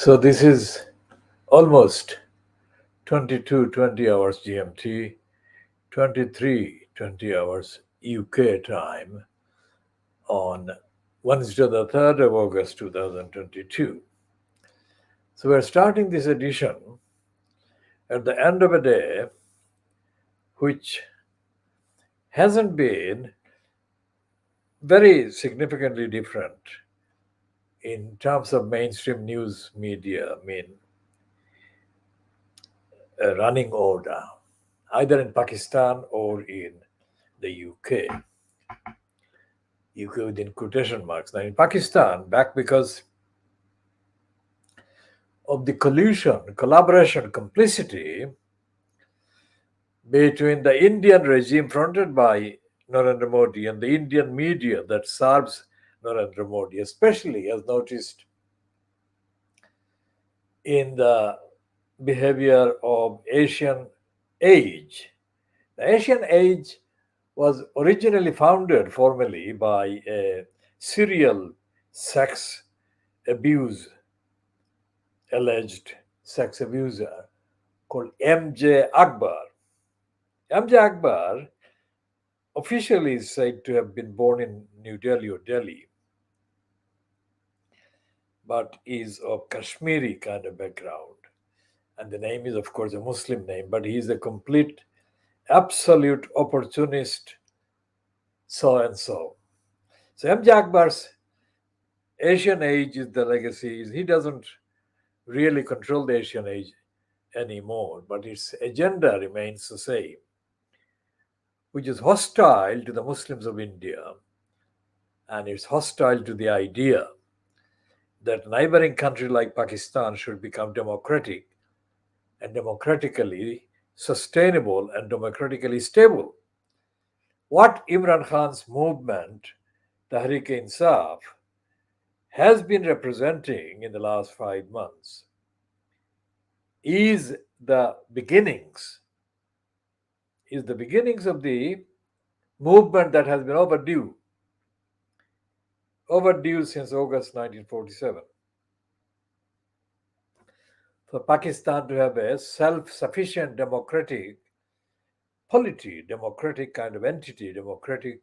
So this is almost 22:20 hours GMT, 23:20 hours UK time on Wednesday, the 3rd of August 2022. So we're starting this edition at the end of a day which hasn't been very significantly different in terms of mainstream news media, running order, either in Pakistan or in the UK. UK within quotation marks. Now, in Pakistan, back because of the collusion, collaboration, complicity between the Indian regime fronted by Narendra Modi and the Indian media that serves Narendra Modi, especially as noticed in the behavior of Asian Age. The Asian Age was originally founded formally by a serial sex abuse, alleged sex abuser called MJ Akbar. MJ Akbar officially is said to have been born in New Delhi or Delhi, but is of Kashmiri kind of background. And the name is, of course, a Muslim name, but he is a complete, absolute opportunist, so and so. So MJ Akbar's Asian Age is the legacy. He doesn't really control the Asian Age anymore, but its agenda remains the same, which is hostile to the Muslims of India, and it's hostile to the idea that a neighboring country like Pakistan should become democratic and democratically sustainable and democratically stable. What Imran Khan's movement, Tehreek-e-Insaf, has been representing in the last 5 months is the beginnings of the movement that has been overdue since August 1947. For Pakistan to have a self-sufficient democratic polity, democratic kind of entity, democratic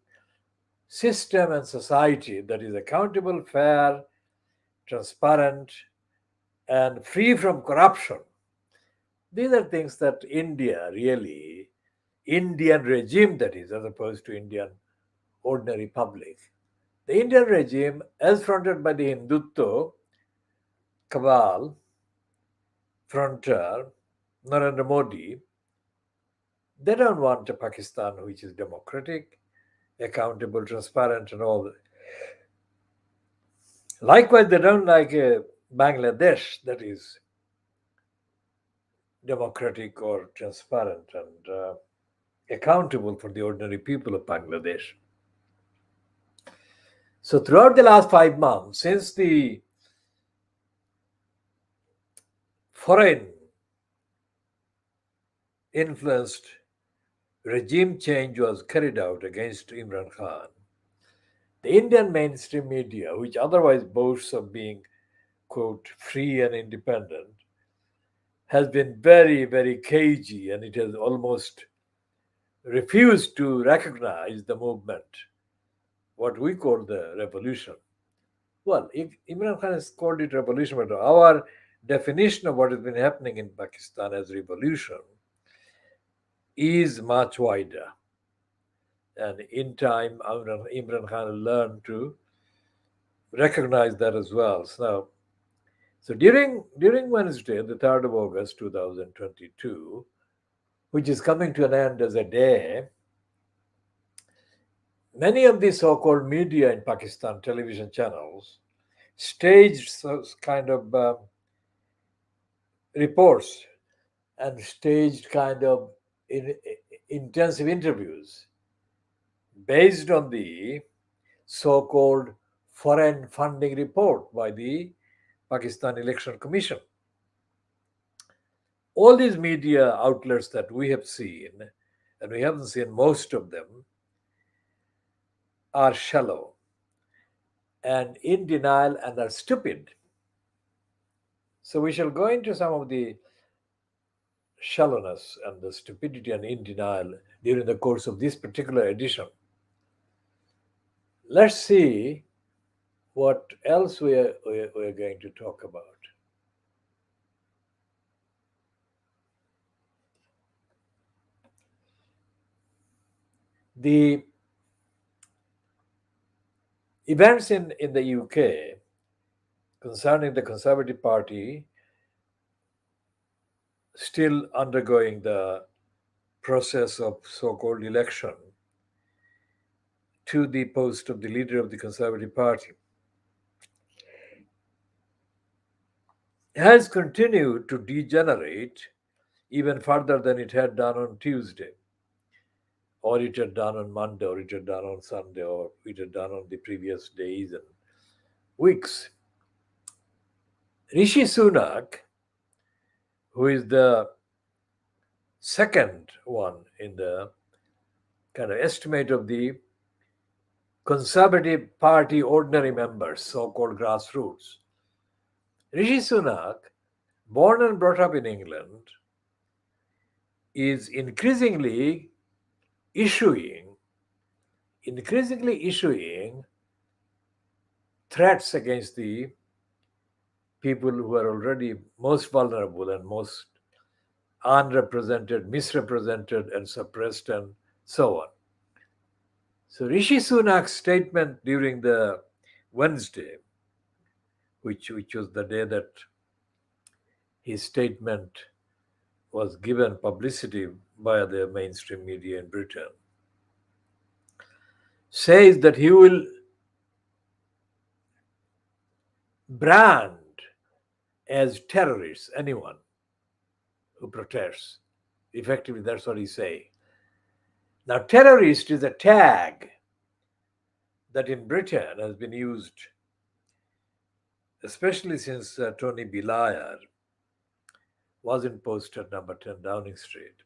system and society that is accountable, fair, transparent, and free from corruption. These are things that Indian regime that is, as opposed to Indian ordinary public. The Indian regime, as fronted by the Hindutva cabal, frontier, Narendra Modi, they don't want a Pakistan which is democratic, accountable, transparent, and all. Likewise, they don't like a Bangladesh that is democratic or transparent and accountable for the ordinary people of Bangladesh. So, throughout the last 5 months, since the foreign influenced regime change was carried out against Imran Khan, the Indian mainstream media, which otherwise boasts of being, quote, free and independent, has been very, very cagey, and it has almost refused to recognize the movement, what we call the revolution. Well, if Imran Khan has called it revolution, but our definition of what has been happening in Pakistan as revolution is much wider. And in time, Imran Khan learned to recognize that as well. So during Wednesday, the 3rd of August 2022, which is coming to an end as a day, many of the so-called media in Pakistan, television channels, staged kind of reports and staged kind of intensive interviews based on the so-called foreign funding report by the Pakistan Election Commission. All these media outlets that we have seen, and we haven't seen most of them, are shallow and in denial and are stupid. So we shall go into some of the shallowness and the stupidity and in denial during the course of this particular edition. Let's see what else we're going to talk about. The events in the UK concerning the Conservative Party still undergoing the process of so-called election to the post of the leader of the Conservative Party has continued to degenerate even further than it had done on Tuesday, or it had done on Monday, or it had done on Sunday, or it had done on the previous days and weeks. Rishi Sunak, who is the second one in the kind of estimate of the Conservative Party ordinary members, so-called grassroots. Rishi Sunak, born and brought up in England, is increasingly issuing threats against the people who are already most vulnerable and most unrepresented, misrepresented, and suppressed, and so on. So Rishi Sunak's statement during the Wednesday, which was the day that his statement was given publicity by the mainstream media in Britain, says that he will brand as terrorists anyone who protests. Effectively, that's what he's saying. Now, terrorist is a tag that in Britain has been used, especially since Tony Blair was in post at number 10 Downing Street.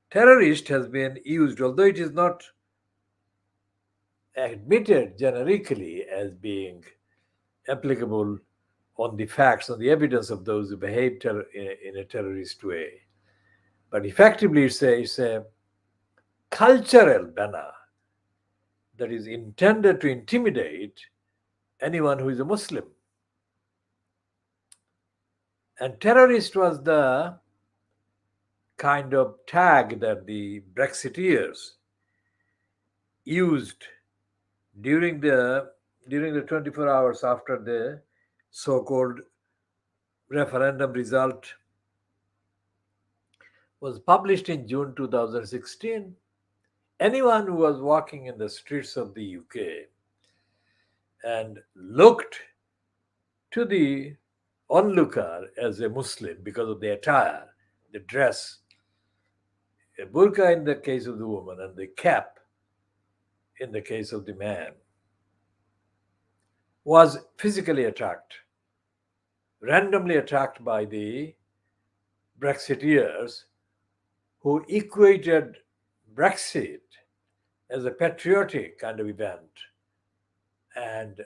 Terrorist has been used, although it is not admitted generically as being applicable on the facts, on the evidence of those who behave in a terrorist way. But effectively, it's a cultural banner that is intended to intimidate anyone who is a Muslim. And terrorist was the kind of tag that the Brexiteers used during the 24 hours after the so-called referendum result was published in June 2016. Anyone who was walking in the streets of the UK and looked to the onlooker as a Muslim because of the attire, the dress, a burqa in the case of the woman, and the cap in the case of the man, was physically attacked, randomly attacked by the Brexiteers who equated Brexit as a patriotic kind of event. And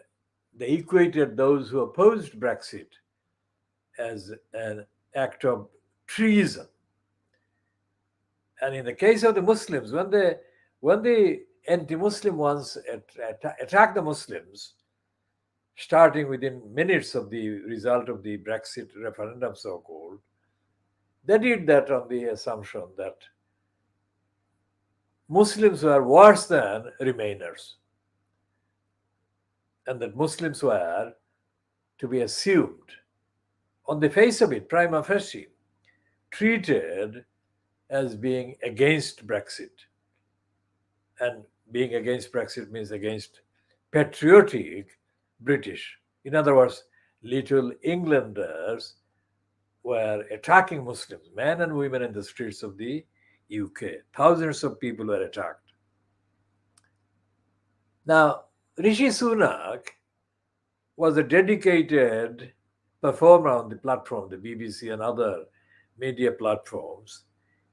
they equated those who opposed Brexit as an act of treason. And in the case of the Muslims, when the anti-Muslim ones attack the Muslims, starting within minutes of the result of the Brexit referendum, so-called, they did that on the assumption that Muslims were worse than Remainers, and that Muslims were to be assumed, on the face of it, prima facie, treated as being against Brexit. And being against Brexit means against patriotic British. In other words, little Englanders were attacking Muslims, men and women, in the streets of the UK. Thousands of people were attacked. Now, Rishi Sunak was a dedicated performer on the platform, the BBC and other media platforms.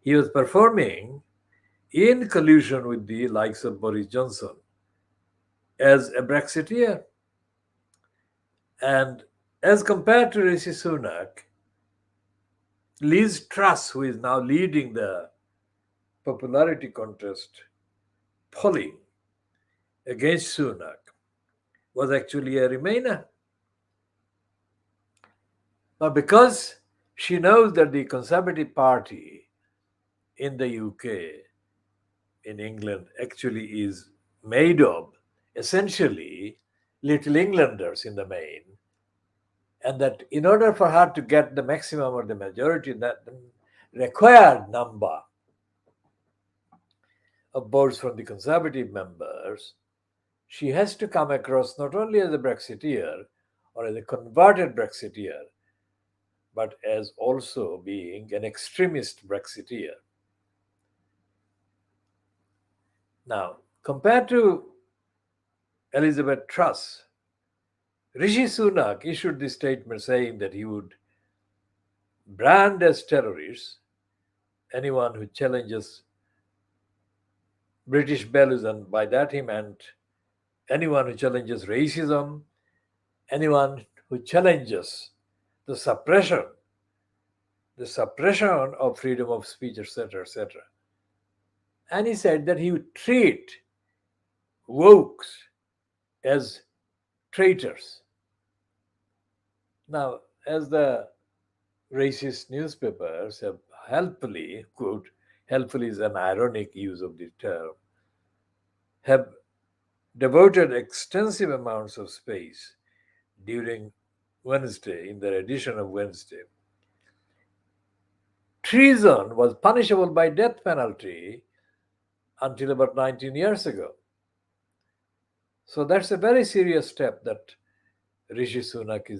He was performing in collusion with the likes of Boris Johnson as a Brexiteer. And As compared to Rishi Sunak, Liz Truss, who is now leading the popularity contest polling against Sunak, was actually a Remainer. Now, because she knows that the Conservative Party in the UK, in England, actually is made of essentially Little Englanders in the main, and that in order for her to get the maximum or the majority, that required number of votes from the Conservative members, she has to come across not only as a Brexiteer or as a converted Brexiteer, but as also being an extremist Brexiteer. Now, compared to Elizabeth Truss, Rishi Sunak issued this statement saying that he would brand as terrorists anyone who challenges British values, and by that he meant anyone who challenges racism, anyone who challenges the suppression, the suppression of freedom of speech, etc., etc. And he said that he would treat wokes as traitors. Now, as the racist newspapers have helpfully, quote, helpfully is an ironic use of the term, have devoted extensive amounts of space during Wednesday, in their edition of Wednesday. Treason was punishable by death penalty until about 19 years ago. So that's a very serious step that Rishi Sunak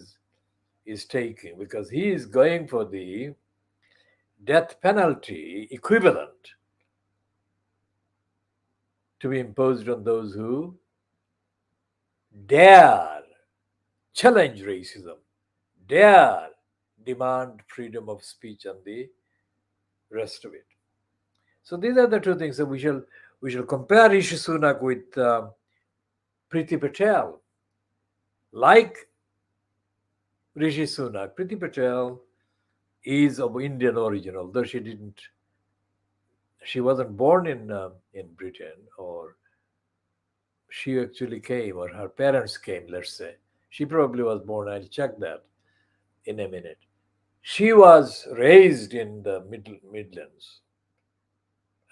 is taking, because he is going for the death penalty equivalent to be imposed on those who dare challenge racism, dare demand freedom of speech and the rest of it. So these are the two things that we shall compare Rishi Sunak with Priti Patel. Like Rishi Sunak, Priti Patel is of Indian origin, although she wasn't born in Britain, or she actually came, or her parents came, let's say. She probably was born, I'll check that in a minute. She was raised in the Midlands.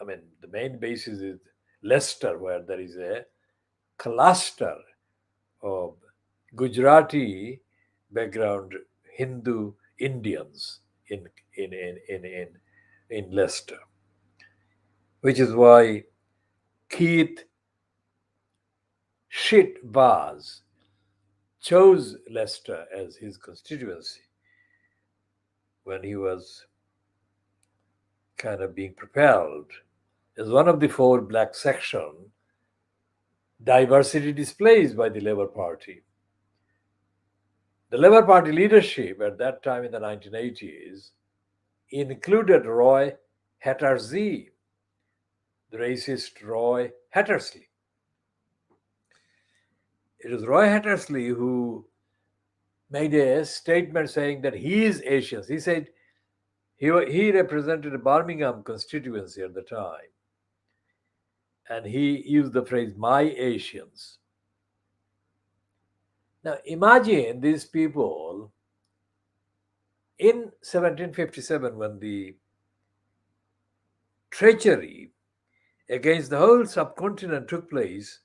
I mean, the main basis is Leicester, where there is a cluster of Gujarati background Hindu Indians in in in in in, in Leicester, which is why Keith Shit Vaz chose Leicester as his constituency when he was kind of being propelled as one of the four black section diversity displays by the Labour Party. The Labour Party leadership at that time in the 1980s included Roy Hattersy, the racist Roy Hattersley. It was Roy Hattersley who made a statement saying that he is Asian. He said he represented a Birmingham constituency at the time, and he used the phrase "my Asians." Now imagine these people in 1757, when the treachery against the whole subcontinent took place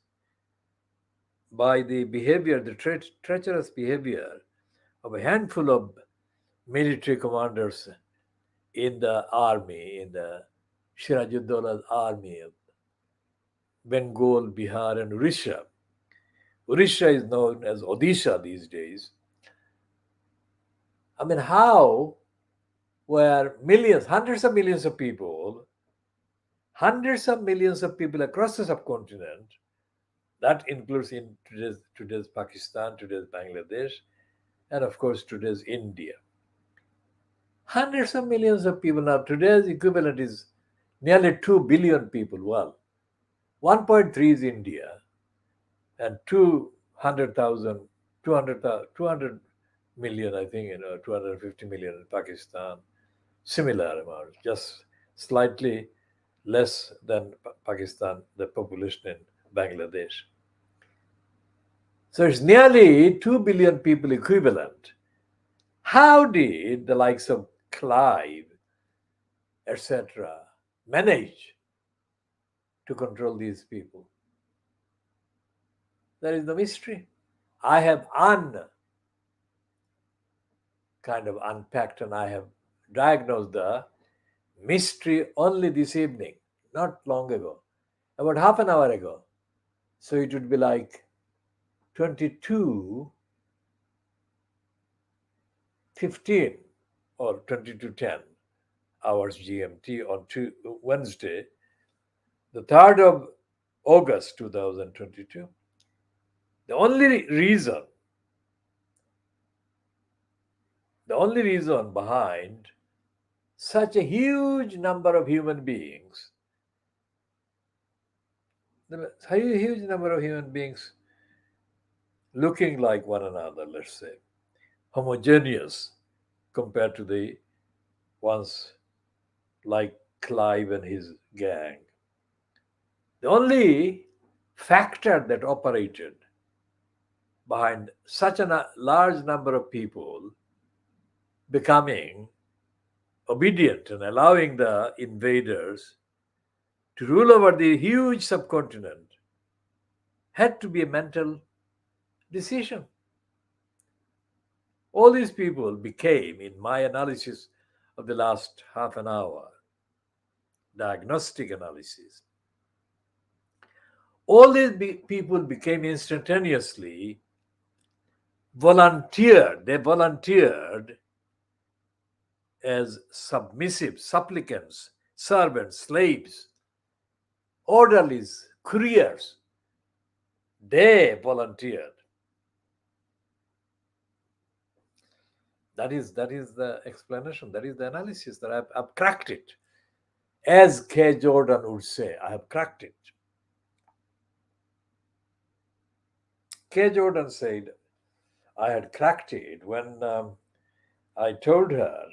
by the behavior, the treacherous behavior of a handful of military commanders in the army, in the Shirajuddaulah's army of Bengal, Bihar, and Orissa. Orissa is known as Odisha these days. I mean, how were millions, hundreds of millions of people across the subcontinent, that includes in today's Pakistan, today's Bangladesh, and of course today's India. Hundreds of millions of people. Now today's equivalent is nearly 2 billion people. Well, 1.3 is India, and 200,000, 200 million, I think, 250 million in Pakistan, similar amount, just slightly less than Pakistan, the population in Bangladesh. So it's nearly 2 billion people equivalent. How did the likes of Clive, etc., manage to control these people? That is the mystery. I have kind of unpacked and I have diagnosed the mystery only this evening, not long ago, about half an hour ago. So it would be like 22:15 or 22:10 hours GMT on Wednesday, the 3rd of August 2022. The only reason, the only reason behind such a huge number of human beings, a huge number of human beings looking like one another, let's say, homogeneous compared to the ones like Clive and his gang. The only factor that operated behind such a large number of people becoming obedient and allowing the invaders to rule over the huge subcontinent had to be a mental decision. All these people became, in my analysis of the last half an hour, diagnostic analysis, all these people became instantaneously volunteered. They volunteered as submissive supplicants, servants, slaves, orderlies, couriers. They volunteered. That is the explanation. That is the analysis that I've cracked it. As K. Jordan would say, I have cracked it. K. Jordan said, I had cracked it when I told her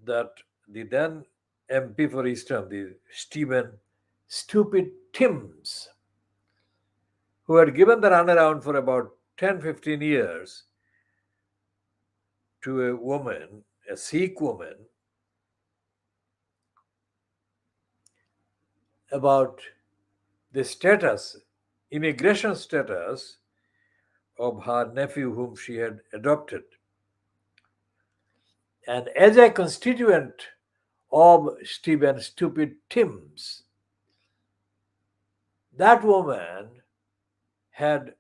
that the then MP for Eastern, the Stephen Stupid Timms, who had given the runaround for about 10-15 years to a woman, a Sikh woman, about the status, immigration status of her nephew whom she had adopted. And as a constituent of Stephen Stupid Timms, that woman had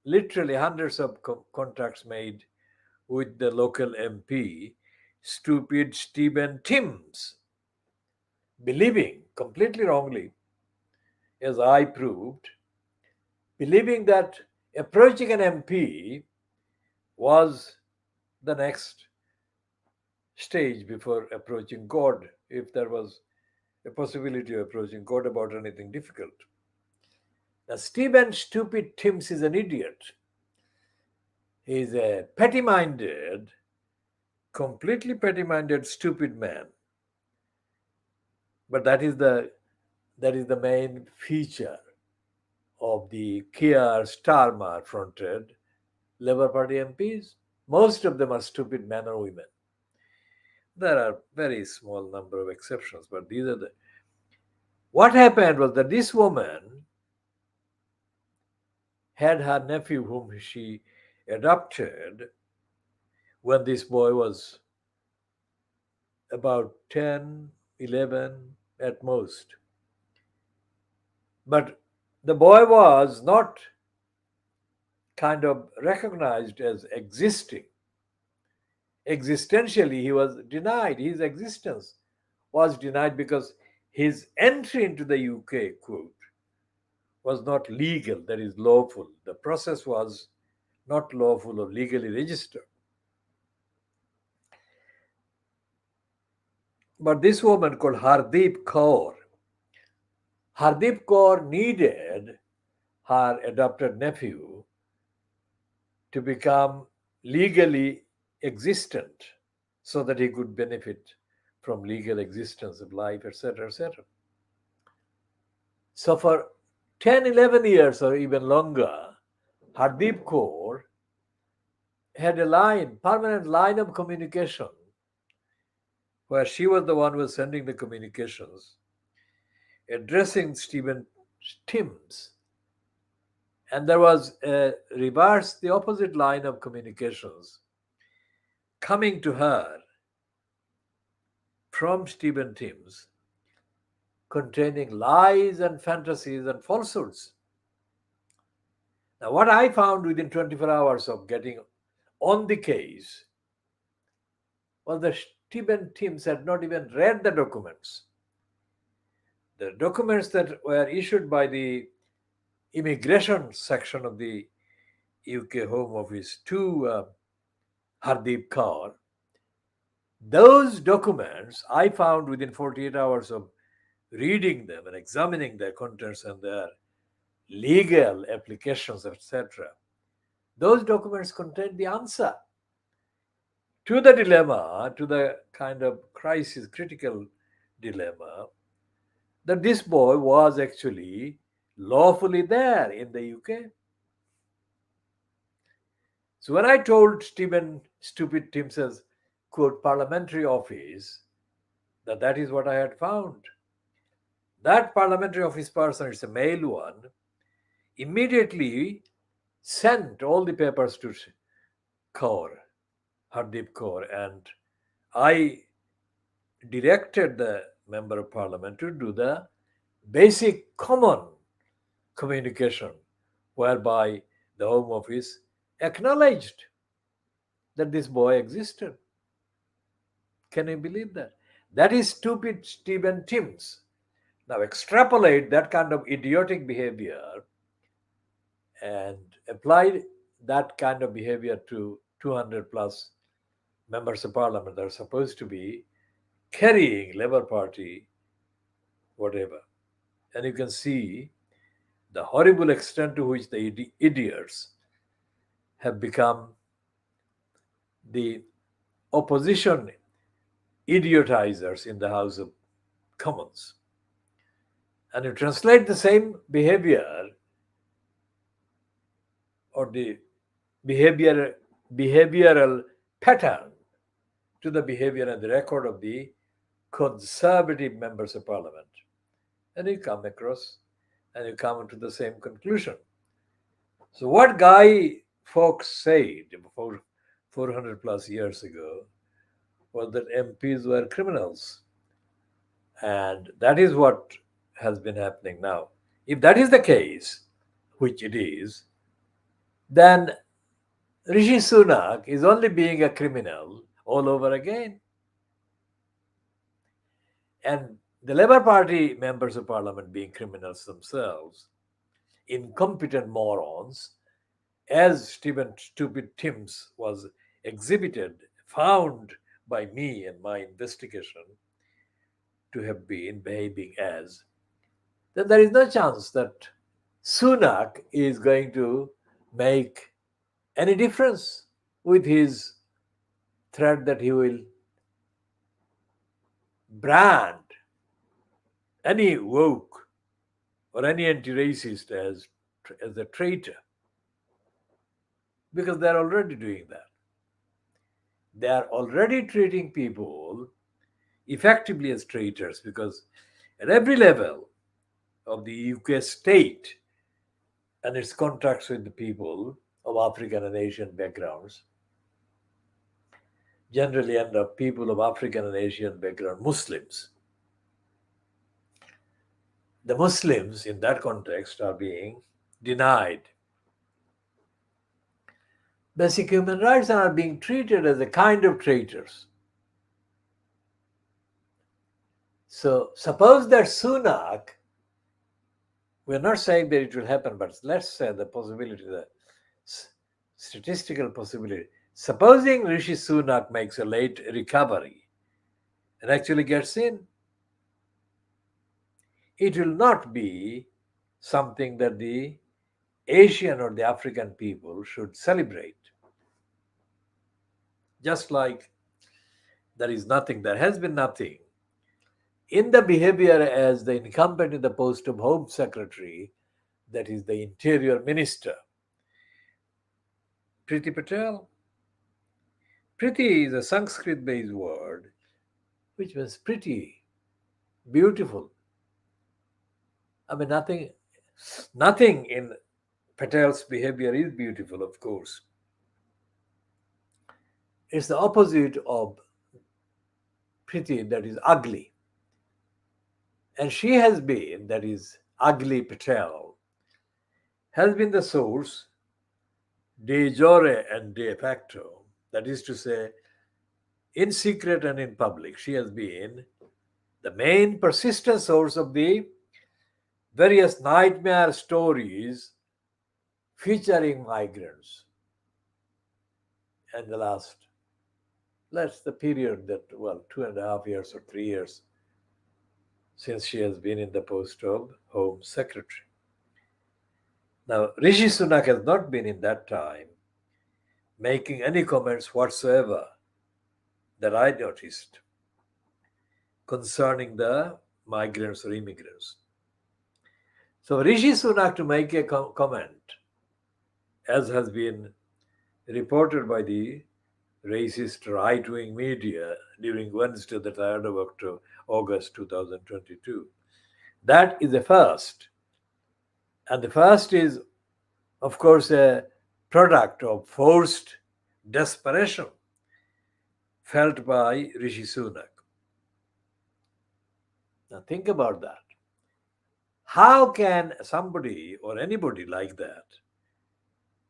literally hundreds of contacts made with the local MP, Stupid Stephen Timms, believing completely wrongly, as I proved, believing that approaching an MP was the next stage before approaching God, if there was a possibility of approaching God about anything difficult. Now, Stephen Stupid Timms is an idiot. He's a petty minded, completely petty minded, stupid man. But that is the main feature of the Keir Starmer fronted Labour Party MPs. Most of them are stupid men or women. There are very small number of exceptions, but these are the. What happened was that this woman had her nephew, whom she adopted, when this boy was about 10, 11 at most. But the boy was not kind of recognized as existing. Existentially, he was denied. His existence was denied because his entry into the UK, quote, was not legal, that is lawful. The process was not lawful or legally registered. But this woman called Hardeep Kaur needed her adopted nephew to become legally existent so that he could benefit from legal existence of life, etc., etc. So for 10, 11 years or even longer, Hardeep Kaur had a line, permanent line of communication, where she was the one who was sending the communications, addressing Stephen Timms. And there was a reverse, the opposite line of communications coming to her from Stephen Timms, containing lies and fantasies and falsehoods. Now, what I found within 24 hours of getting on the case was that Stephen Timms had not even read the documents. The documents that were issued by the immigration section of the UK Home Office to Hardeep Kaur, those documents I found within 48 hours of reading them and examining their contents and their legal applications, etc. Those documents contain the answer to the dilemma, to the kind of crisis, critical dilemma, that this boy was actually lawfully there in the UK. So when I told Stephen Stupid Timms's quote parliamentary office that that is what I had found, that parliamentary office person, it's a male one, immediately sent all the papers to Kaur, Hardeep Kaur, and I directed the member of parliament to do the basic common communication whereby the Home Office acknowledged that this boy existed. Can you believe that? That is stupid Stephen Timms. Now extrapolate that kind of idiotic behavior and apply that kind of behavior to 200 plus members of parliament that are supposed to be carrying Labour Party, whatever. And you can see the horrible extent to which the idiots have become the opposition idiotizers in the House of Commons. And you translate the same behavior or the behavioral pattern to the behavior and the record of the conservative members of parliament. And you come across and you come to the same conclusion. So what Guy Fawkes said 400 plus years ago was that MPs were criminals. And that is what has been happening now. If that is the case, which it is, then Rishi Sunak is only being a criminal all over again. And the Labour Party members of parliament being criminals themselves, incompetent morons, as Stephen Stupid Timms was exhibited, found by me in my investigation to have been behaving as, then there is no chance that Sunak is going to make any difference with his threat that he will brand any woke or any anti-racist as a traitor, because they're already doing that. They are already treating people effectively as traitors, because at every level of the UK state and its contacts with the people of African and Asian backgrounds, generally end up people of African and Asian background, Muslims. The Muslims in that context are being denied basic human rights and are being treated as a kind of traitors. So suppose that Sunak, we're not saying that it will happen, but let's say the possibility, the statistical possibility. Supposing Rishi Sunak makes a late recovery and actually gets in, it will not be something that the Asian or the African people should celebrate. Just like there is nothing, there has been nothing in the behavior as the incumbent in the post of Home Secretary, that is the Interior Minister, Priti Patel. Priti is a Sanskrit based word which means pretty, beautiful. I mean, nothing in Patel's behavior is beautiful, of course. It's the opposite of pretty, that is ugly. And she has been, that is ugly Patel, has been the source de jure and de facto, that is to say, in secret and in public. She has been the main persistent source of the various nightmare stories featuring migrants. And that's the period that, 2.5 years or 3 years since she has been in the post of Home Secretary. Now, Rishi Sunak has not been in that time making any comments whatsoever that I noticed concerning the migrants or immigrants. So Rishi Sunak to make a comment, as has been reported by the racist right-wing media during Wednesday, the 3rd of August 2022. That is a first. And the first is, of course, a product of forced desperation felt by Rishi Sunak. Now think about that. How can somebody or anybody like that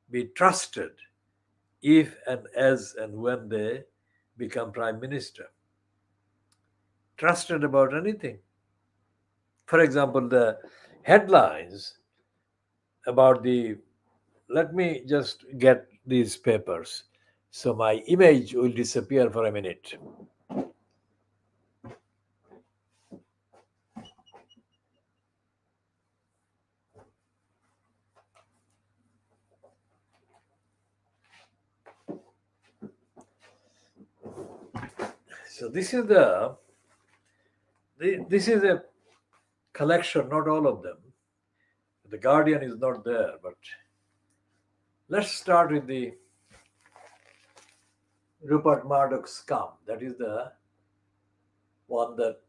be trusted if and as and when they become prime minister? Trusted about anything. For example, the headlines about let me just get these papers so my image will disappear for a minute. So this is a collection, not all of them. The Guardian is not there, but let's start with the Rupert Murdoch scum. That is the one that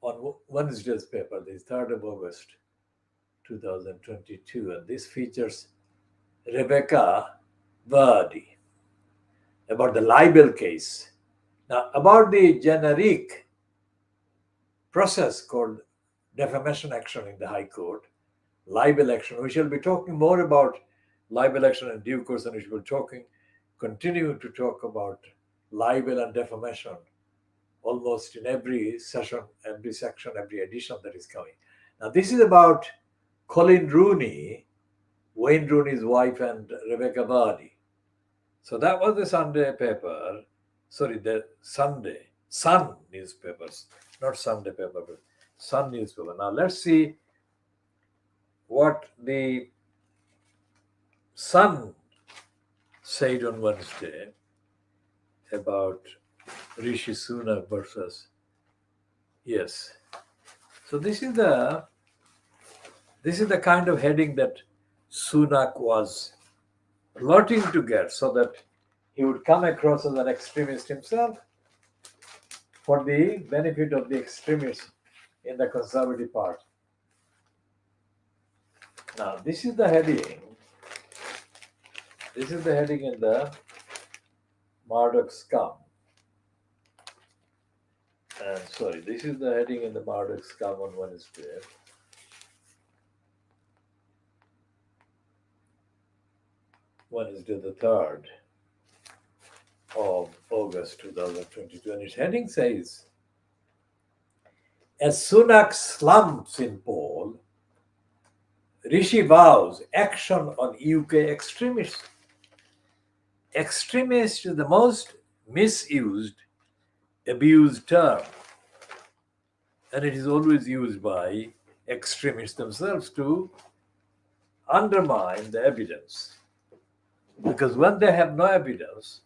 on Wednesday's paper, the 3rd of August 2022, and this features Rebecca Vardy about the libel case. Now, about the generic process called defamation action in the High Court, libel action. We shall be talking more about libel action in due course, and we shall be continue to talk about libel and defamation almost in every session, every section, every edition that is coming. Now, this is about Colin Rooney, Wayne Rooney's wife, and Rebecca Vardy. So that was the Sunday paper, the Sun newspapers, not Sunday paper, but Sun newspaper. Now let's see what the Sun said on Wednesday about Rishi Sunak versus. Yes. So this is the kind of heading that Sunak was plotting to get so that he would come across as an extremist himself for the benefit of the extremists in the Conservative Party. Now, this is the heading. This is the heading in the Murdoch scum. This is the heading in the Murdoch scum on Wednesday. Wednesday, the 3rd of August 2022. And its heading says, as Sunak slumps in poll, Rishi vows action on UK extremists. Extremist is the most misused, abused term. And it is always used by extremists themselves to undermine the evidence. Because when they have no evidence,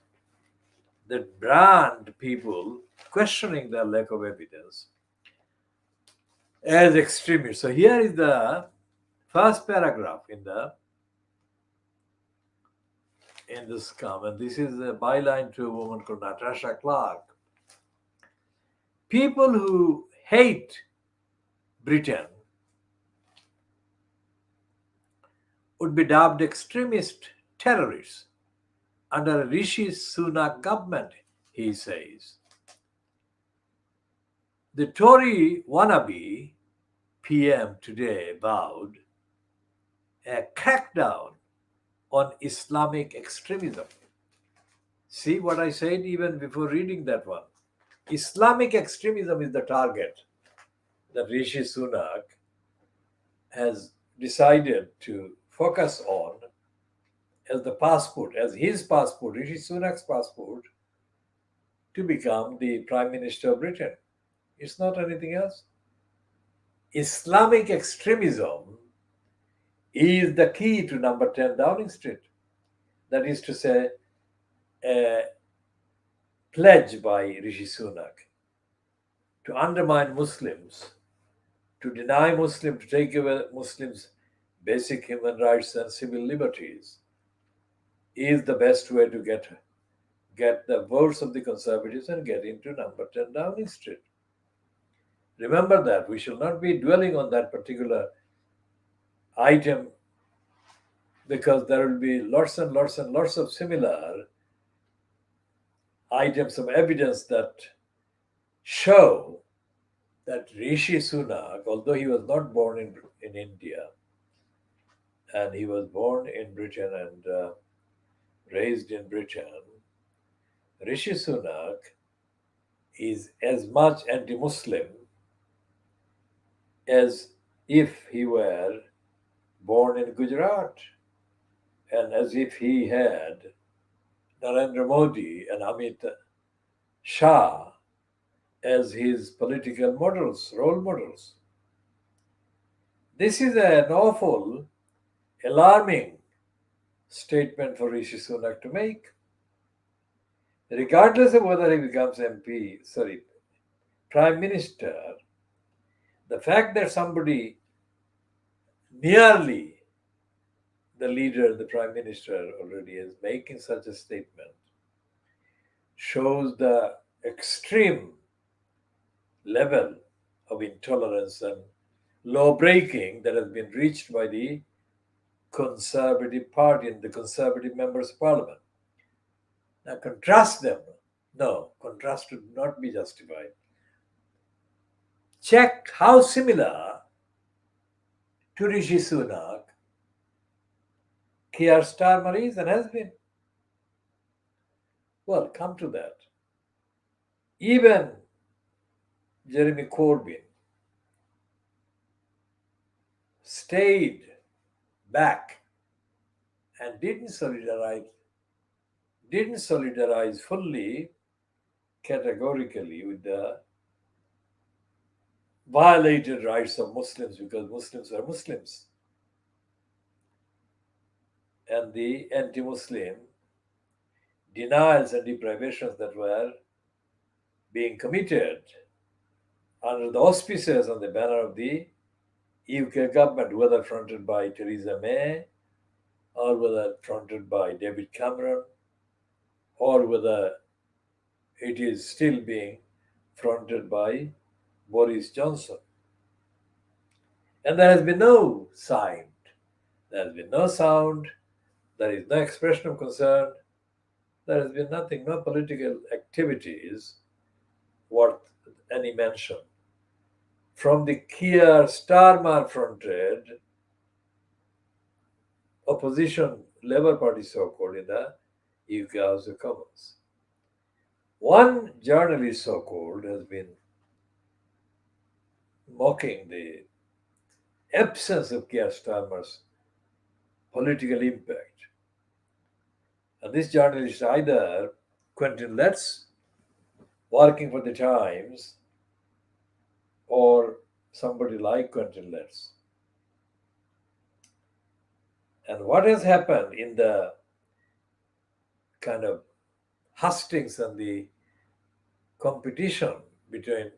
that brand people questioning the lack of evidence as extremists. So here is the first paragraph in this comment. This is a byline to a woman called Natasha Clark. People who hate Britain would be dubbed extremist terrorists under a Rishi Sunak government, he says. The Tory wannabe PM today vowed a crackdown on Islamic extremism. See what I said even before reading that one. Islamic extremism is the target that Rishi Sunak has decided to focus on as the passport, as his passport, Rishi Sunak's passport, to become the Prime Minister of Britain. It's not anything else. Islamic extremism is the key to number 10 Downing Street. That is to say, a pledge by Rishi Sunak to undermine Muslims, to deny Muslims, to take away Muslims' basic human rights and civil liberties, is the best way to get the votes of the Conservatives and get into number 10 Downing Street. Remember that. We shall not be dwelling on that particular item because there will be lots and lots and lots of similar items of evidence that show that Rishi Sunak, although he was not born in India, and he was born in Britain and raised in Britain, Rishi Sunak is as much anti-Muslim as if he were born in Gujarat, and as if he had Narendra Modi and Amit Shah as his political models, role models. This is an awful, alarming statement for Rishi Sunak to make. Regardless of whether he becomes Prime Minister, the fact that somebody nearly the leader, the Prime Minister already is making such a statement shows the extreme level of intolerance and law breaking that has been reached by the Conservative Party and the Conservative members of Parliament. Now, contrast them. No, contrast would not be justified. Check how similar to Rishi Sunak Keir Starmer is and has been. Well, come to that. Even Jeremy Corbyn stayed back and didn't solidarize fully, categorically with the violated rights of Muslims because Muslims are Muslims. And the anti-Muslim denials and deprivations that were being committed under the auspices and the banner of the UK government, whether fronted by Theresa May or whether fronted by David Cameron or whether it is still being fronted by Boris Johnson. And there has been no sign, there has been no sound, there is no expression of concern, there has been nothing, no political activities worth any mention from the Keir Starmer fronted opposition Labour Party, so-called, in the UK House of Commons. One journalist, so-called, has been mocking the absence of Keir Starmer's political impact. And this journalist, either Quentin Letts, working for the Times, or somebody like Quentin Letts. And what has happened in the kind of hustings and the competition between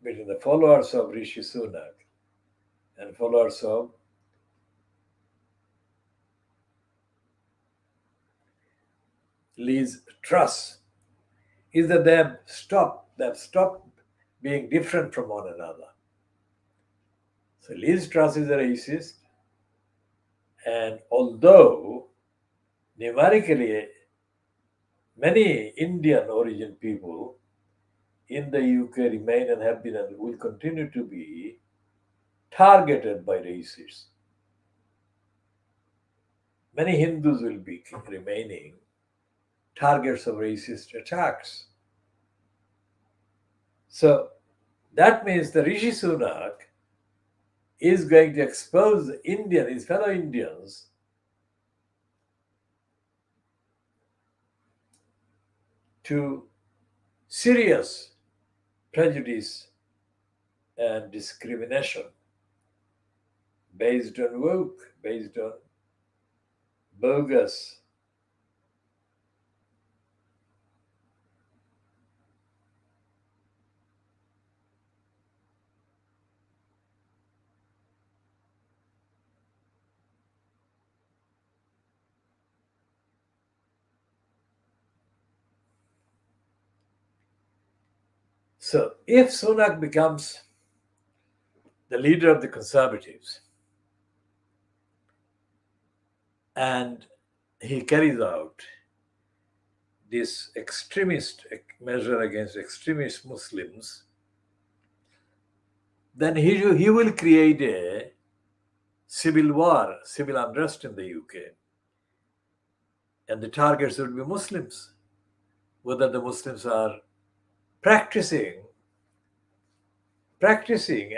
the followers of Rishi Sunak and followers of Liz Truss is that they've stopped being different from one another. So Liz Truss is a racist, and although numerically many Indian origin people in the UK remain and have been and will continue to be targeted by racists, many Hindus will be remaining targets of racist attacks. So that means the Rishi Sunak is going to expose his fellow Indians to serious prejudice and discrimination based on woke, based on bogus. So if Sunak becomes the leader of the Conservatives and he carries out this extremist measure against extremist Muslims, then he will create a civil war, civil unrest in the UK. And the targets will be Muslims, whether the Muslims are practicing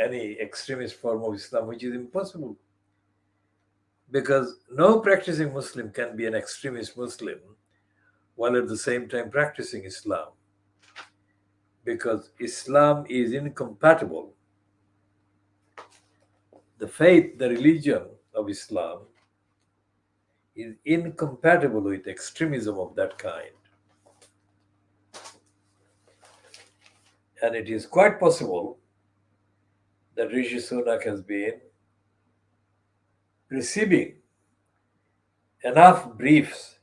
any extremist form of Islam, which is impossible. Because no practicing Muslim can be an extremist Muslim while at the same time practicing Islam. Because Islam is incompatible. The faith, the religion of Islam is incompatible with extremism of that kind. And it is quite possible that Rishi Sunak has been receiving enough briefs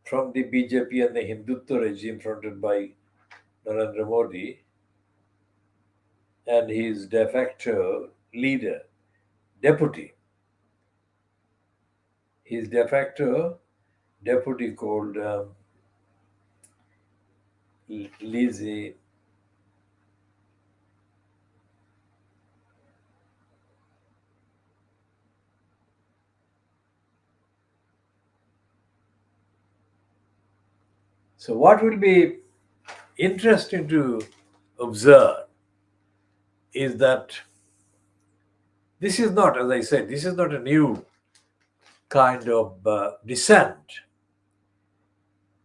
from the BJP and the Hindutva regime fronted by Narendra Modi and his de facto leader, his de facto deputy called Lizzie. So what will be interesting to observe is that this is not, as I said, this is not a new kind of dissent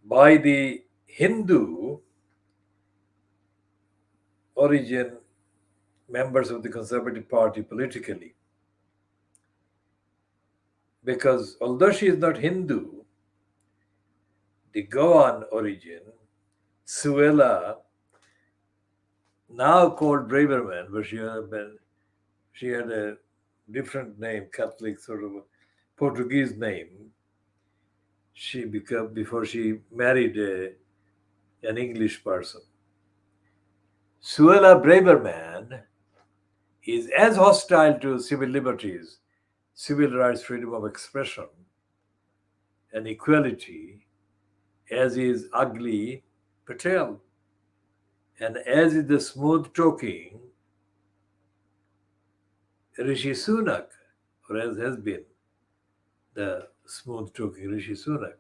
by the Hindu origin members of the Conservative Party politically. Because although she is not Hindu, the Goan origin, Suella, now called Braverman, but she had a different name, Catholic sort of Portuguese name. She became before she married an English person. Suella Braverman is as hostile to civil liberties, civil rights, freedom of expression, and equality as is ugly Patel, and as is the smooth talking Rishi Sunak, or as has been the smooth talking Rishi Sunak.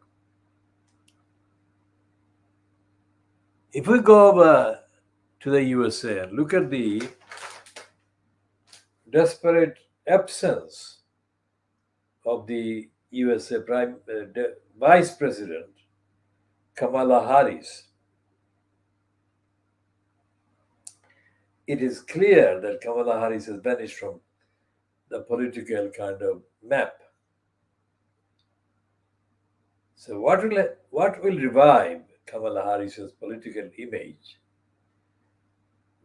If we go over to the USA and look at the desperate absence of the USA Vice President Kamala Harris, it is clear that Kamala Harris has vanished from the political kind of map. So, what will revive Kamala Harris's political image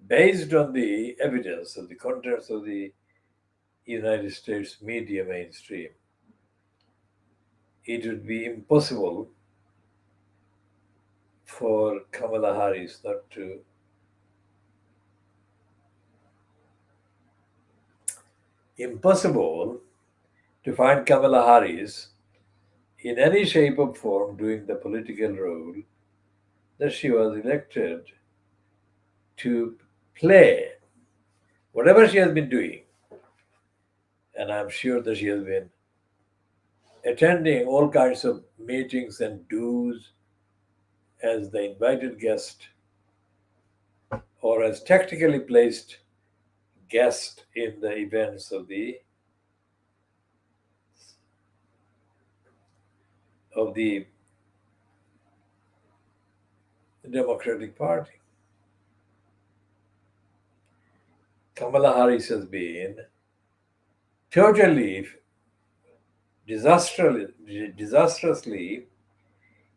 based on the evidence of the contents of the United States media mainstream? It would be for Kamala Harris not to impossible to find Kamala Harris in any shape or form doing the political role that she was elected to play. Whatever she has been doing, and I'm sure that she has been attending all kinds of meetings and dues as the invited guest or as tactically placed guest in the events of the Democratic Party. Kamala Harris has been totally disastrously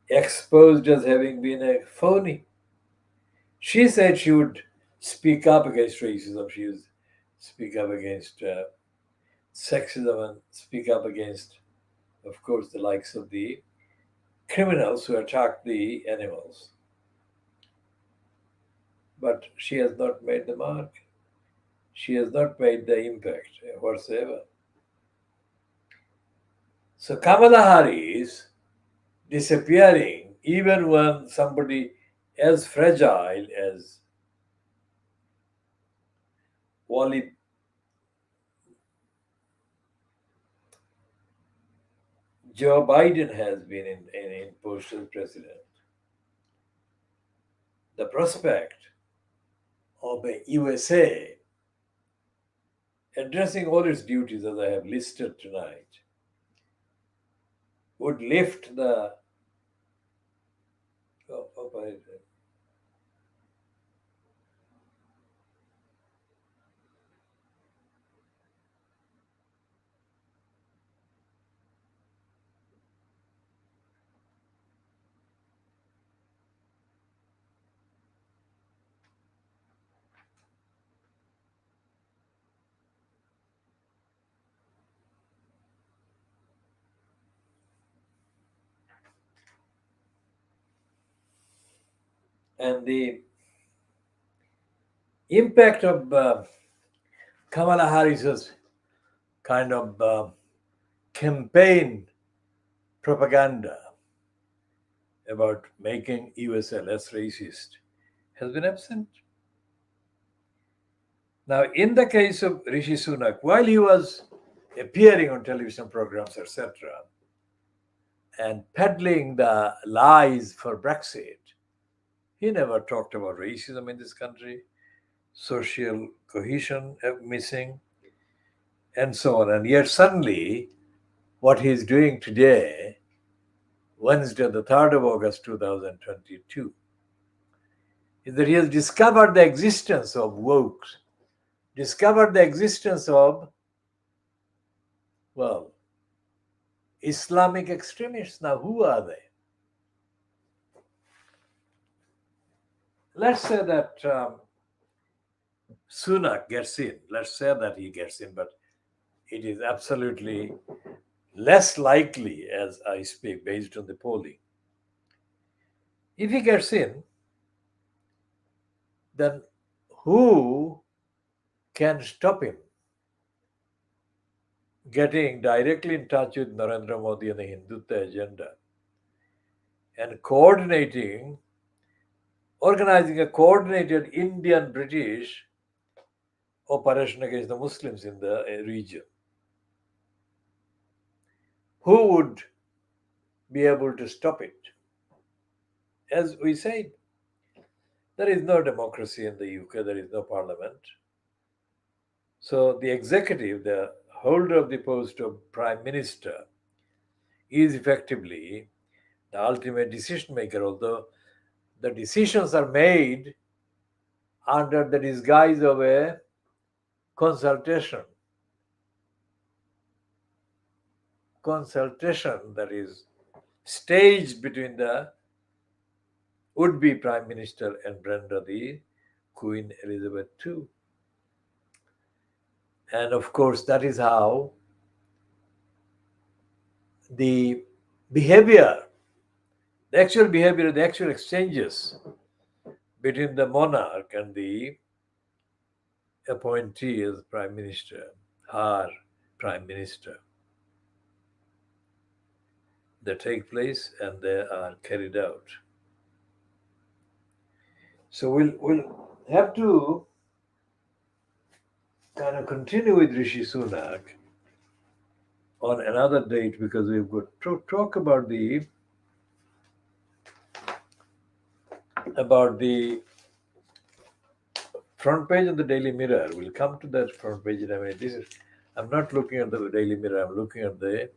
exposed as having been a phony. She said she would speak up against racism. She would speak up against sexism and speak up against, of course, the likes of the criminals who attack the animals. But she has not made the mark. She has not made the impact whatsoever. So Kamala Harris disappearing, even when somebody as fragile as Wally Joe Biden has been in post as president, the prospect of a USA addressing all its duties as I have listed tonight would lift the and the impact of Kamala Harris's kind of campaign propaganda about making USA less racist has been absent. Now, in the case of Rishi Sunak, while he was appearing on television programs, etc., and peddling the lies for Brexit, he never talked about racism in this country, social cohesion missing, and so on. And yet, suddenly, what he's doing today, Wednesday, the 3rd of August 2022, is that he has discovered the existence of woke, discovered the existence of, well, Islamic extremists. Now, who are they? Let's say that Sunak gets in. Let's say that he gets in, but it is absolutely less likely as I speak based on the polling. If he gets in, then who can stop him getting directly in touch with Narendra Modi and the Hindutva agenda and organizing a coordinated Indian-British operation against the Muslims in the region? Who would be able to stop it? As we said, there is no democracy in the UK, there is no parliament. So the executive, the holder of the post of prime minister, is effectively the ultimate decision maker, although the decisions are made under the disguise of a consultation that is staged between the would-be Prime Minister and Brenda, the Queen Elizabeth II. And of course, that is how the behavior, the actual behavior, the actual exchanges between the monarch and the appointee as Prime Minister, her Prime Minister, they take place and they are carried out. So we'll have to kind of continue with Rishi Sunak on another date because we've got to talk about the front page of the Daily Mirror. We'll come to that front page in a minute. I'm not looking at the Daily Mirror. I'm looking at the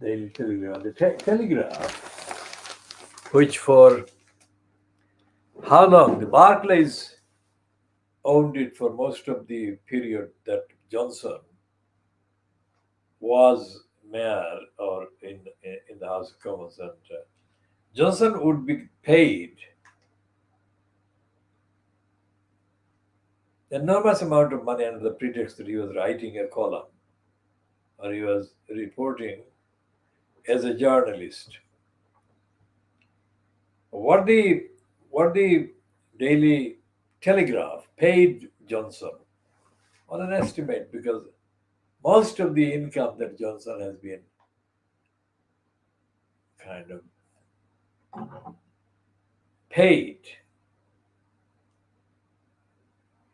Daily Telegraph. The Telegraph, which for how long? The Barclays owned it for most of the period that Johnson was mayor or in the House of Commons, and Johnson would be paid enormous amount of money under the pretext that he was writing a column or he was reporting as a journalist. What the Daily Telegraph paid Johnson on an estimate, because most of the income that Johnson has been kind of paid,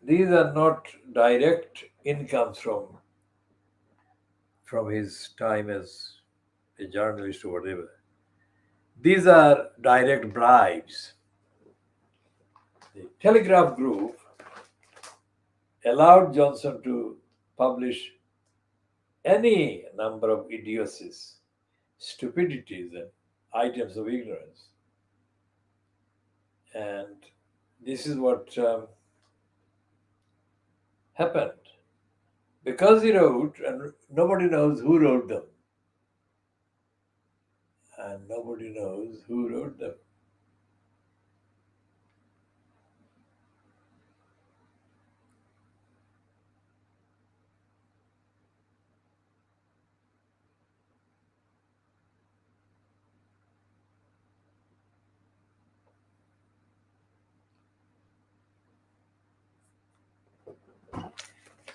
these are not direct incomes from his time as a journalist or whatever. These are direct bribes. The Telegraph Group allowed Johnson to publish any number of idiocies, stupidities, and items of ignorance. And this is what happened. Because he wrote, and nobody knows who wrote them. And nobody knows who wrote them.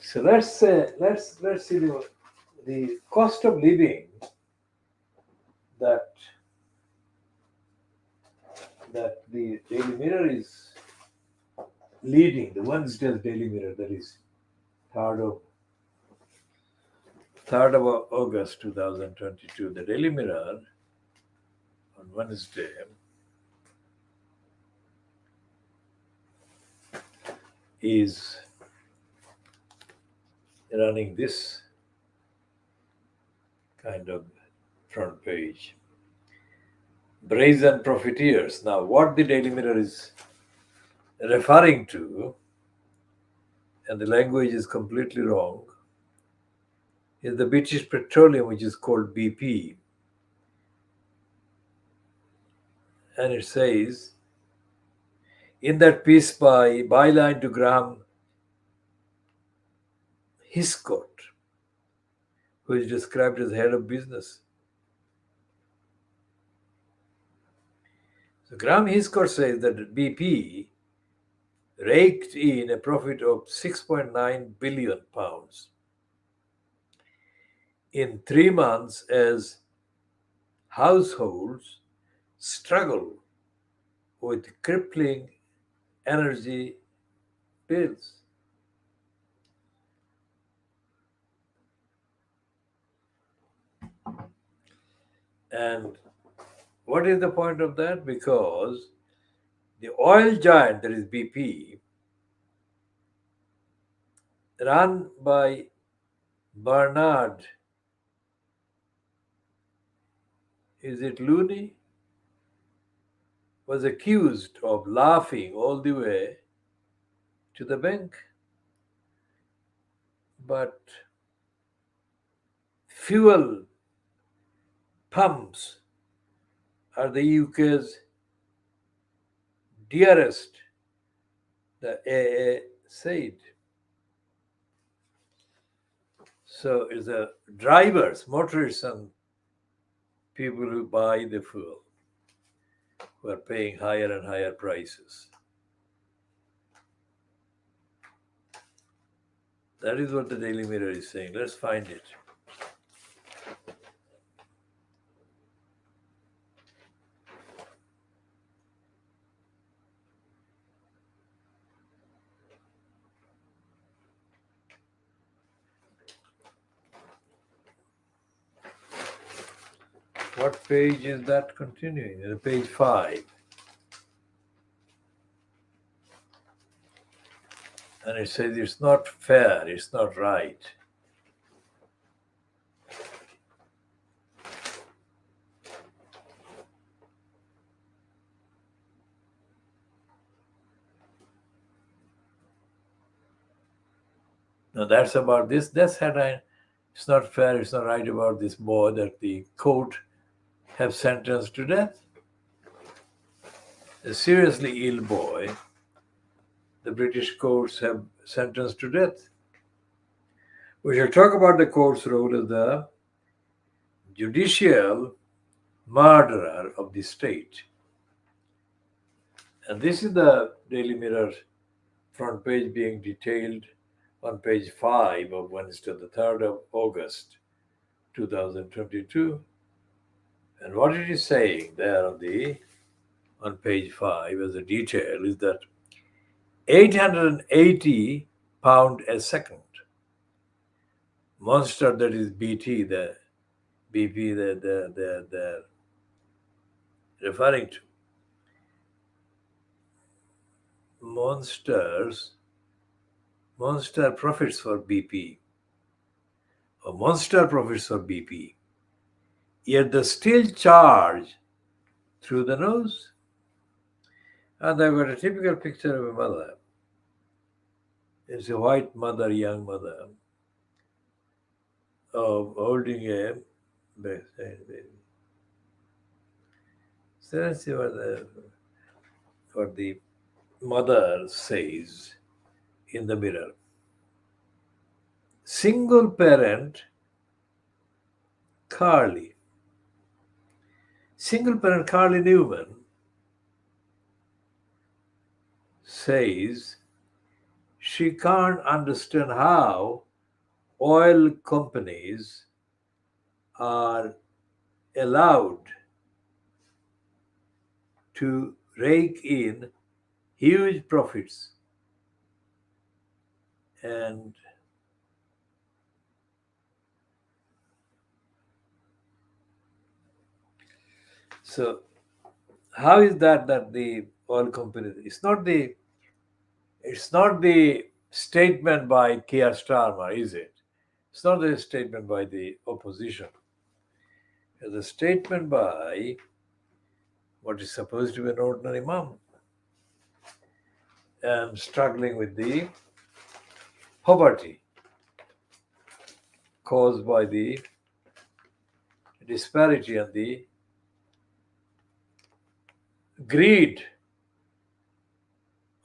So let's see the cost of living that the Daily Mirror is leading, the Wednesday Daily Mirror, that is 3rd of August 2022. The Daily Mirror on Wednesday is running this kind of front page. Brazen profiteers. Now, what the Daily Mirror is referring to, and the language is completely wrong, is the British Petroleum, which is called BP. And it says, in that piece by byline to Graham Hiscott, who is described as head of business. So Graham Hiscott says that BP raked in a profit of £6.9 billion in 3 months as households struggle with crippling energy bills. And what is the point of that? Because the oil giant, that is BP, run by Bernard, is it Looney, was accused of laughing all the way to the bank. But fuel pumps are the UK's dearest, the AA said. So it's the drivers, motorists, and people who buy the fuel who are paying higher and higher prices. That is what the Daily Mirror is saying. Let's find it. What page is that continuing? Page 5. And it says it's not fair, it's not right. Now that's about this headline. It's not fair, it's not right about this boy that the court have sentenced to death. A seriously ill boy, the British courts have sentenced to death. We shall talk about the court's role as the judicial murderer of the state. And this is the Daily Mirror front page being detailed on page 5 of Wednesday, the 3rd of August, 2022. And what it is saying there on page 5 as a detail is that 880 pound a second monster, that is BT, the BP, the referring to monster profits for BP, or monster profits for BP, yet they still charge through the nose. And I've got a typical picture of a mother. It's a white mother, young mother, holding a baby. So let's see what the mother says in the mirror. Single parent Carly. Single parent Carly Newman says she can't understand how oil companies are allowed to rake in huge profits and so how is that the oil companies, it's not the statement by Keir Starmer, is it? It's not a statement by the opposition. It's a statement by what is supposed to be an ordinary mom and struggling with the poverty caused by the disparity and the greed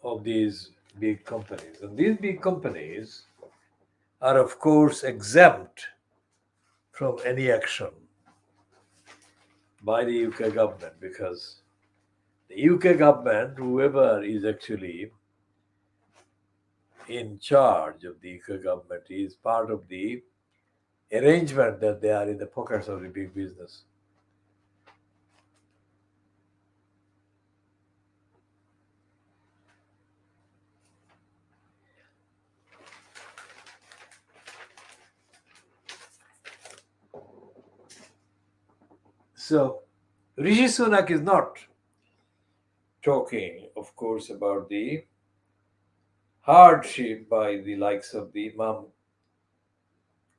of these big companies. And these big companies are, of course, exempt from any action by the UK government, because the UK government, whoever is actually in charge of the UK government, is part of the arrangement that they are in the pockets of the big business. So Rishi Sunak is not talking, of course, about the hardship by the likes of the Imam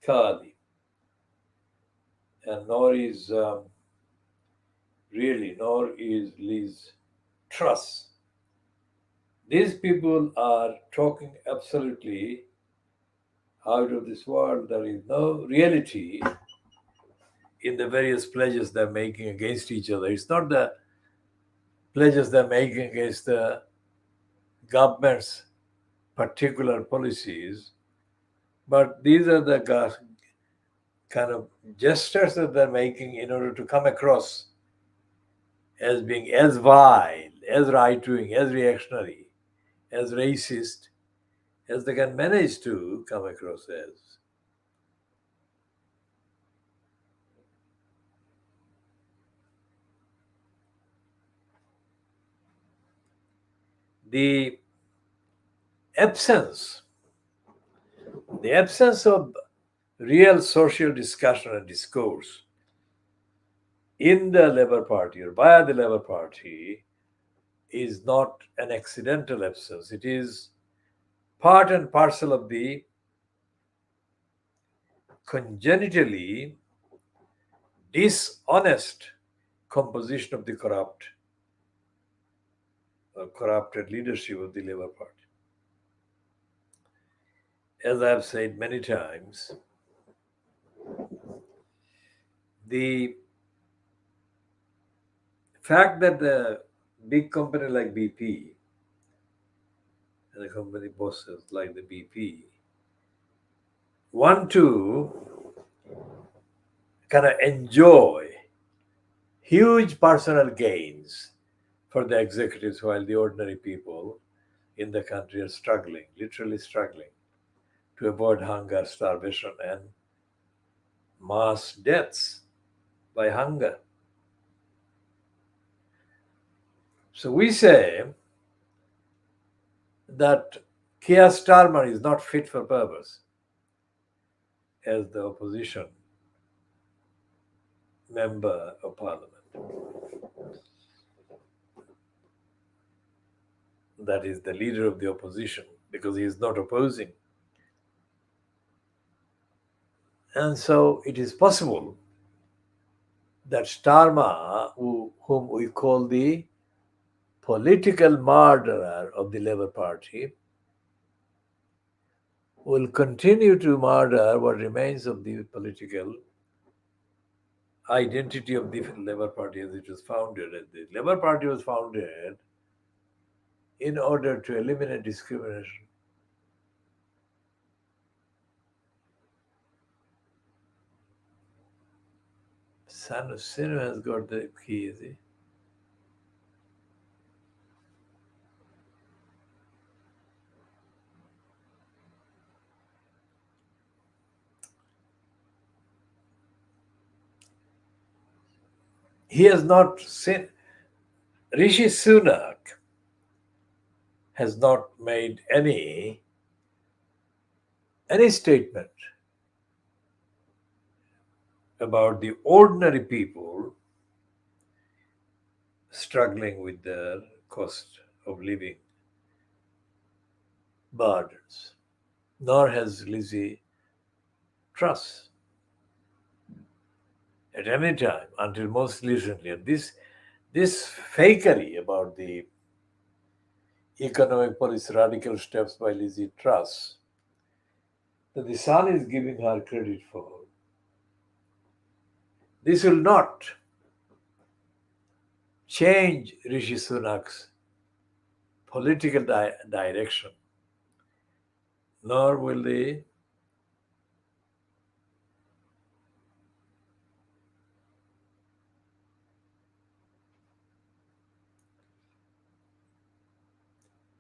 Khadi, and nor is Liz Truss. These people are talking absolutely out of this world. There is no reality in the various pledges they're making against each other. It's not the pledges they're making against the government's particular policies, but these are the kind of gestures that they're making in order to come across as being as vile, as right-wing, as reactionary, as racist as they can manage to come across as. The absence, the absence of real social discussion and discourse in the Labour Party or via the Labour Party is not an accidental absence. It is part and parcel of the congenitally dishonest composition of the corrupt or corrupted leadership of the Labour Party. As I have said many times, the fact that the big company like BP and the company bosses like the BP want to kind of enjoy huge personal gains for the executives while the ordinary people in the country are struggling, literally struggling, to avoid hunger, starvation, and mass deaths by hunger. So we say that Keir Starmer is not fit for purpose as the opposition member of parliament. That is the leader of the opposition, because he is not opposing. And so it is possible that Starmer, whom we call the political murderer of the Labour Party, will continue to murder what remains of the political identity of the Labour Party as it was founded. The Labour Party was founded in order to eliminate discrimination. Sinu has got the key, is he? He has not seen. Rishi Sunak has not made any statement about the ordinary people struggling with their cost of living burdens, nor has Lizzie Truss at any time until most recently. And this fakery about the economic policy radical steps by Lizzie Truss that the Sun is giving her credit for, this will not change Rishi Sunak's political direction, nor will they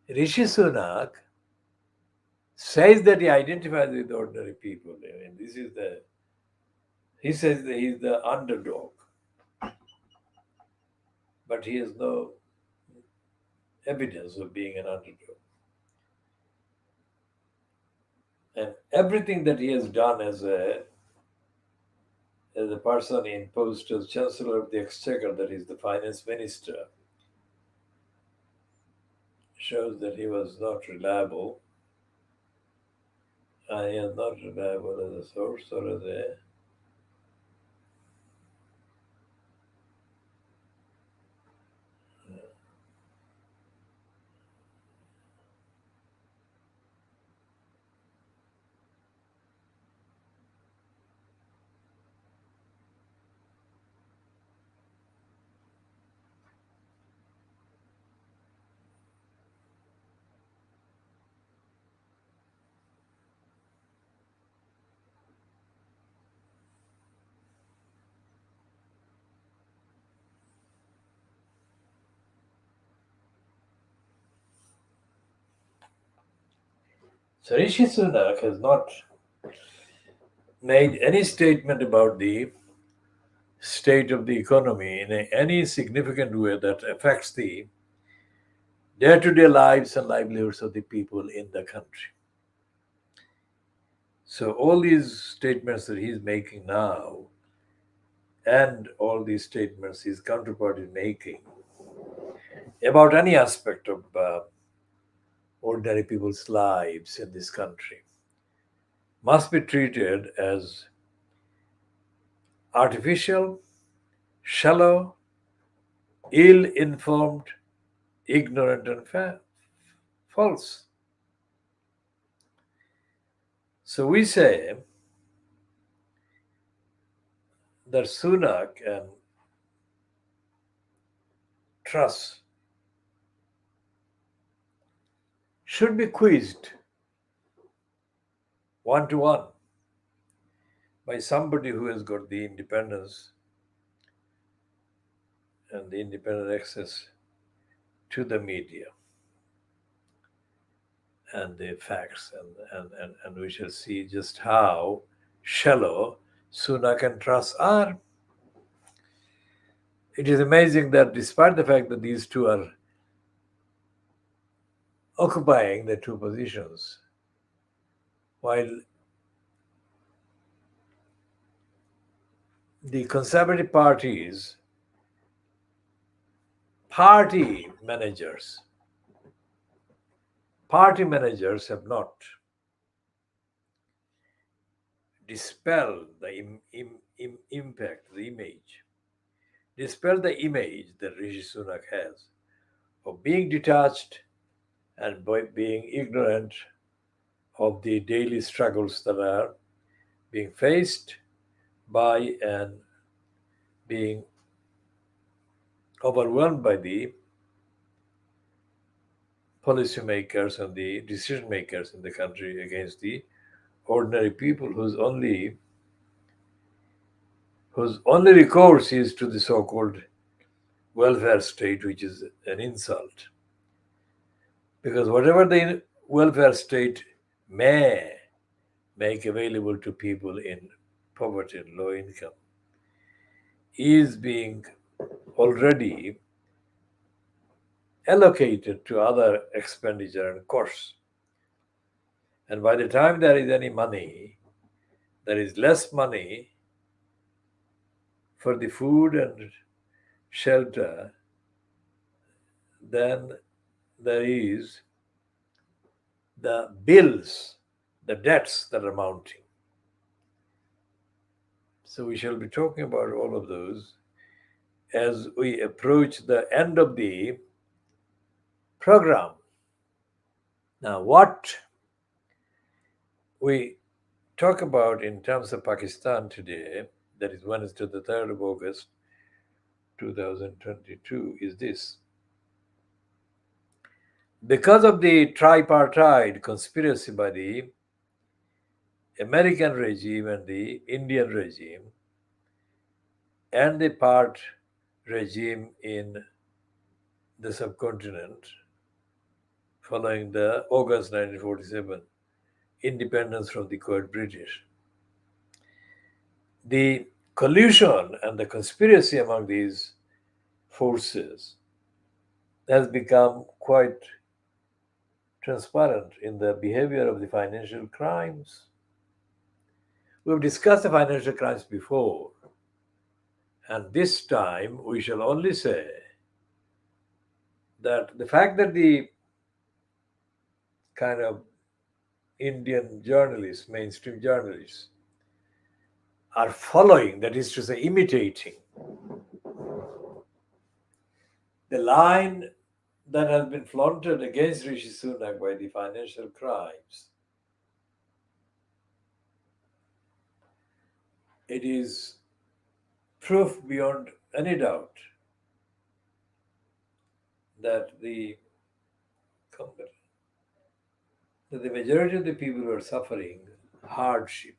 Rishi Sunak says that he identifies with ordinary people. I mean, he says that he's the underdog, but he has no evidence of being an underdog. And everything that he has done as a person imposed as Chancellor of the Exchequer, that is the Finance Minister, shows that he was not reliable. He is not reliable as a source or as a So Rishi Sunak has not made any statement about the state of the economy in any significant way that affects the day-to-day lives and livelihoods of the people in the country. So all these statements that he's making now and all these statements his counterpart is making about any aspect of ordinary people's lives in this country must be treated as artificial, shallow, ill-informed, ignorant, and false. So we say that Sunak and Truss should be quizzed one to one by somebody who has got the independence and the independent access to the media and the facts, and we shall see just how shallow Sunak and Truss are. It is amazing that despite the fact that these two are occupying the two positions, while the Conservative Party's party managers have not dispelled the impact, the image, dispelled the image that Rishi Sunak has of being detached and by being ignorant of the daily struggles that are being faced by and being overwhelmed by the policymakers and the decision makers in the country against the ordinary people whose only recourse is to the so-called welfare state, which is an insult. Because whatever the welfare state may make available to people in poverty and low income is being already allocated to other expenditure and costs. And by the time there is any money, there is less money for the food and shelter than there is the bills, the debts that are mounting. So we shall be talking about all of those as we approach the end of the program. Now, what we talk about in terms of Pakistan today, that is Wednesday, the 3rd of August, 2022, is this. Because of the tripartite conspiracy by the American regime and the Indian regime and the part regime in the subcontinent following the August 1947 independence from the Kuwait British, the collusion and the conspiracy among these forces has become quite transparent in the behavior of the financial crimes. We've discussed the financial crimes before, and this time we shall only say that the fact that the kind of Indian journalists, mainstream journalists, are following, that is to say, imitating the line that has been flaunted against Rishi Sunak by the financial crimes, it is proof beyond any doubt that the majority of the people who are suffering hardship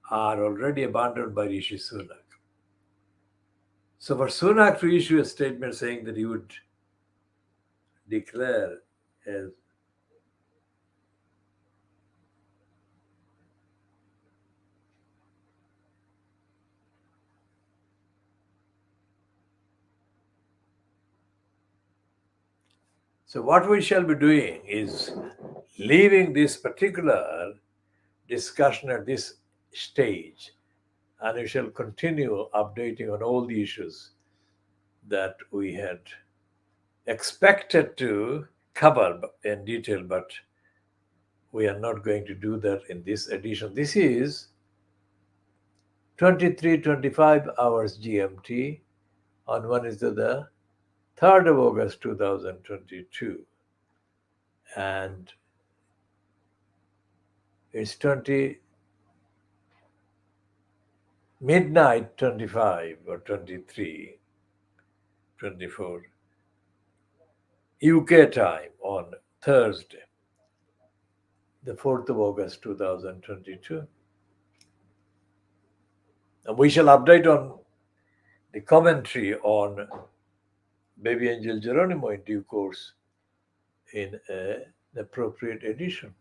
are already abandoned by Rishi Sunak. So for Sunak to issue a statement saying that he would declare as So, what we shall be doing is leaving this particular discussion at this stage, and we shall continue updating on all the issues that we had expected to cover in detail, but we are not going to do that in this edition. This is 23:25 hours GMT on Wednesday, the 3rd of August 2022, and it's 20 midnight 25 or 23, 24 UK time on Thursday, the 4th of August 2022. And we shall update on the commentary on Baby Angel Geronimo in due course in an appropriate edition.